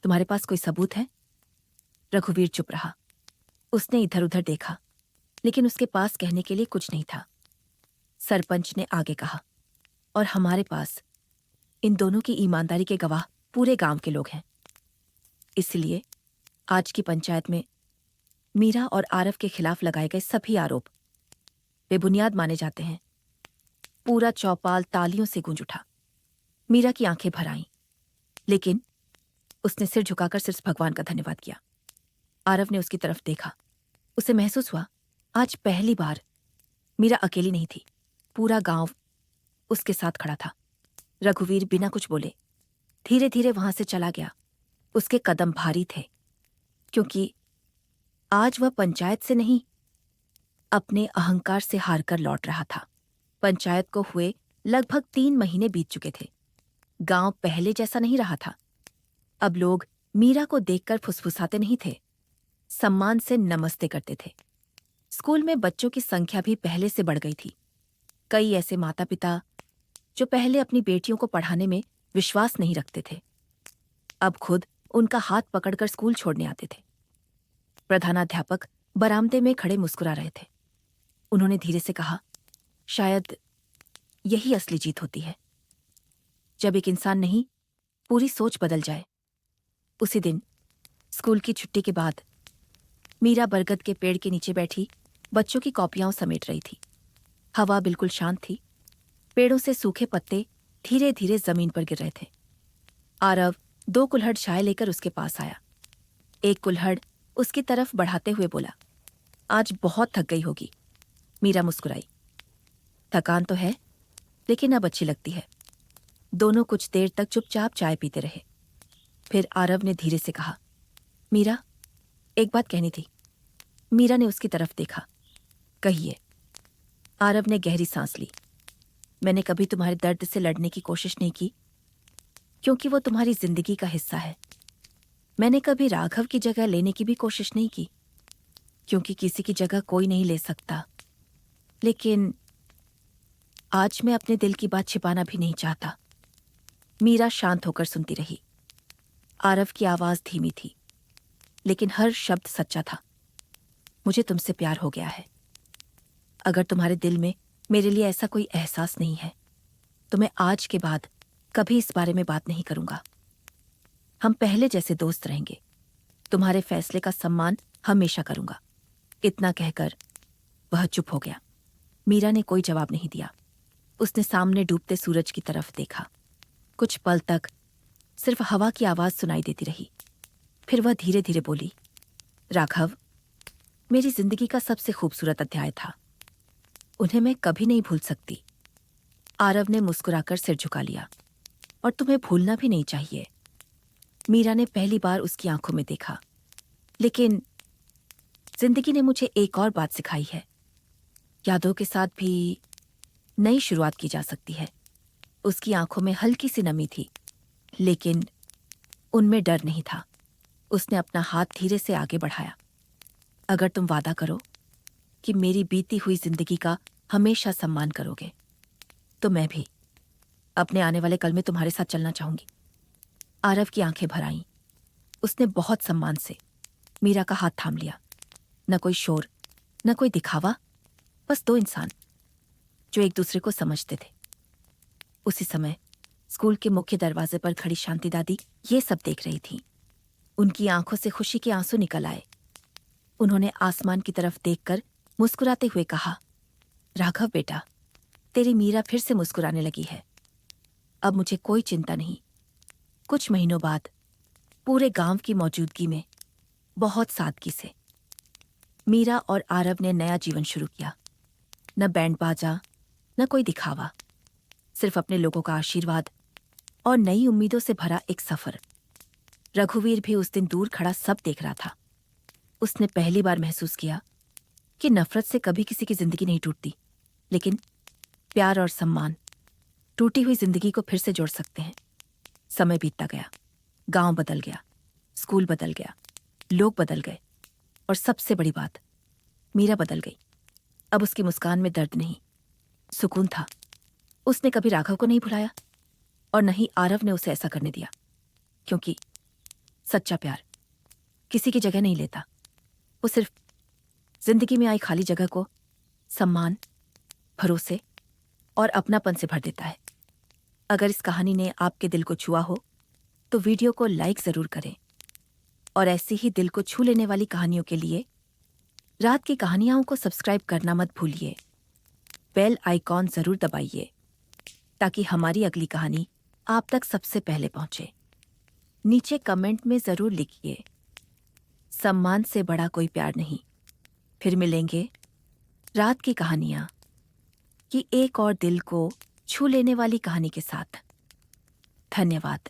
तुम्हारे पास कोई सबूत है? रघुवीर चुप रहा। उसने इधर उधर देखा, लेकिन उसके पास कहने के लिए कुछ नहीं था। सरपंच ने आगे कहा, और हमारे पास इन दोनों की ईमानदारी के गवाह पूरे गांव के लोग हैं। इसलिए आज की पंचायत में मीरा और आरव के खिलाफ लगाए गए सभी आरोप बेबुनियाद माने जाते हैं। पूरा चौपाल तालियों से गूंज उठा। मीरा की आंखें भर आईं, लेकिन उसने सिर झुकाकर सिर्फ भगवान का धन्यवाद किया। आरव ने उसकी तरफ देखा। उसे महसूस हुआ, आज पहली बार मीरा अकेली नहीं थी। पूरा गांव उसके साथ खड़ा था। रघुवीर बिना कुछ बोले धीरे धीरे वहां से चला गया। उसके कदम भारी थे, क्योंकि आज वह पंचायत से नहीं, अपने अहंकार से हारकर लौट रहा था। पंचायत को हुए लगभग 3 महीने बीत चुके थे। गांव पहले जैसा नहीं रहा था। अब लोग मीरा को देखकर फुसफुसाते नहीं थे, सम्मान से नमस्ते करते थे। स्कूल में बच्चों की संख्या भी पहले से बढ़ गई थी। कई ऐसे माता पिता जो पहले अपनी बेटियों को पढ़ाने में विश्वास नहीं रखते थे, अब खुद उनका हाथ पकड़कर स्कूल छोड़ने आते थे। प्रधानाध्यापक बरामदे में खड़े मुस्कुरा रहे थे। उन्होंने धीरे से कहा, शायद यही असली जीत होती है, जब एक इंसान नहीं, पूरी सोच बदल जाए। उसी दिन स्कूल की छुट्टी के बाद मीरा बरगद के पेड़ के नीचे बैठी बच्चों की कॉपियां समेट रही थी। हवा बिल्कुल शांत थी। पेड़ों से सूखे पत्ते धीरे धीरे जमीन पर गिर रहे थे। आरव 2 कुल्हड़ चाय लेकर उसके पास आया। एक कुल्हड़ उसकी तरफ बढ़ाते हुए बोला, आज बहुत थक गई होगी। मीरा मुस्कुराई। थकान तो है, लेकिन अब अच्छी लगती है। दोनों कुछ देर तक चुपचाप चाय पीते रहे। फिर आरव ने धीरे से कहा, मीरा, एक बात कहनी थी। मीरा ने उसकी तरफ देखा। कहिए। आरव ने गहरी सांस ली। मैंने कभी तुम्हारे दर्द से लड़ने की कोशिश नहीं की, क्योंकि वो तुम्हारी जिंदगी का हिस्सा है। मैंने कभी राघव की जगह लेने की भी कोशिश नहीं की, क्योंकि किसी की जगह कोई नहीं ले सकता। लेकिन आज मैं अपने दिल की बात छिपाना भी नहीं चाहता। मीरा शांत होकर सुनती रही। आरव की आवाज धीमी थी, लेकिन हर शब्द सच्चा था। मुझे तुमसे प्यार हो गया है। अगर तुम्हारे दिल में मेरे लिए ऐसा कोई एहसास नहीं है, तो मैं आज के बाद कभी इस बारे में बात नहीं करूंगा। हम पहले जैसे दोस्त रहेंगे। तुम्हारे फैसले का सम्मान हमेशा करूंगा। इतना कहकर वह चुप हो गया। मीरा ने कोई जवाब नहीं दिया। उसने सामने डूबते सूरज की तरफ देखा। कुछ पल तक सिर्फ हवा की आवाज सुनाई देती रही। फिर वह धीरे धीरे बोली, राघव मेरी जिंदगी का सबसे खूबसूरत अध्याय था। उन्हें मैं कभी नहीं भूल सकती। आरव ने मुस्कुराकर सिर झुका लिया। और तुम्हें भूलना भी नहीं चाहिए। मीरा ने पहली बार उसकी आंखों में देखा। लेकिन जिंदगी ने मुझे एक और बात सिखाई है। यादों के साथ भी नई शुरुआत की जा सकती है। उसकी आंखों में हल्की सी नमी थी, लेकिन उनमें डर नहीं था। उसने अपना हाथ धीरे से आगे बढ़ाया। अगर तुम वादा करो कि मेरी बीती हुई जिंदगी का हमेशा सम्मान करोगे, तो मैं भी अपने आने वाले कल में तुम्हारे साथ चलना चाहूंगी। आरव की आंखें भर आईं। उसने बहुत सम्मान से मीरा का हाथ थाम लिया। न कोई शोर, न कोई दिखावा, बस दो इंसान जो एक दूसरे को समझते थे। उसी समय स्कूल के मुख्य दरवाजे पर खड़ी शांति दादी ये सब देख रही थी। उनकी आंखों से खुशी के आंसू निकल आए। उन्होंने आसमान की तरफ देखकर मुस्कुराते हुए कहा, राघव बेटा, तेरी मीरा फिर से मुस्कुराने लगी है। अब मुझे कोई चिंता नहीं। कुछ महीनों बाद पूरे गांव की मौजूदगी में बहुत सादगी से मीरा और आरव ने नया जीवन शुरू किया। न बैंड बाजा, न कोई दिखावा, सिर्फ अपने लोगों का आशीर्वाद और नई उम्मीदों से भरा एक सफर। रघुवीर भी उस दिन दूर खड़ा सब देख रहा था। उसने पहली बार महसूस किया कि नफरत से कभी किसी की जिंदगी नहीं टूटती, लेकिन प्यार और सम्मान टूटी हुई जिंदगी को फिर से जोड़ सकते हैं। समय बीतता गया। गांव बदल गया, स्कूल बदल गया, लोग बदल गए, और सबसे बड़ी बात, मीरा बदल गई। अब उसकी मुस्कान में दर्द नहीं, सुकून था। उसने कभी राघव को नहीं भुलाया, और न ही आरव ने उसे ऐसा करने दिया, क्योंकि सच्चा प्यार किसी की जगह नहीं लेता। वो सिर्फ जिंदगी में आई खाली जगह को सम्मान, भरोसे और अपनापन से भर देता है। अगर इस कहानी ने आपके दिल को छुआ हो, तो वीडियो को लाइक जरूर करें। और ऐसी ही दिल को छू लेने वाली कहानियों के लिए रात की कहानियां को सब्सक्राइब करना मत भूलिए। बेल आइकॉन जरूर दबाइए, ताकि हमारी अगली कहानी आप तक सबसे पहले पहुंचे। नीचे कमेंट में जरूर लिखिए, सम्मान से बड़ा कोई प्यार नहीं। फिर मिलेंगे रात की कहानियां की एक और दिल को छू लेने वाली कहानी के साथ। धन्यवाद।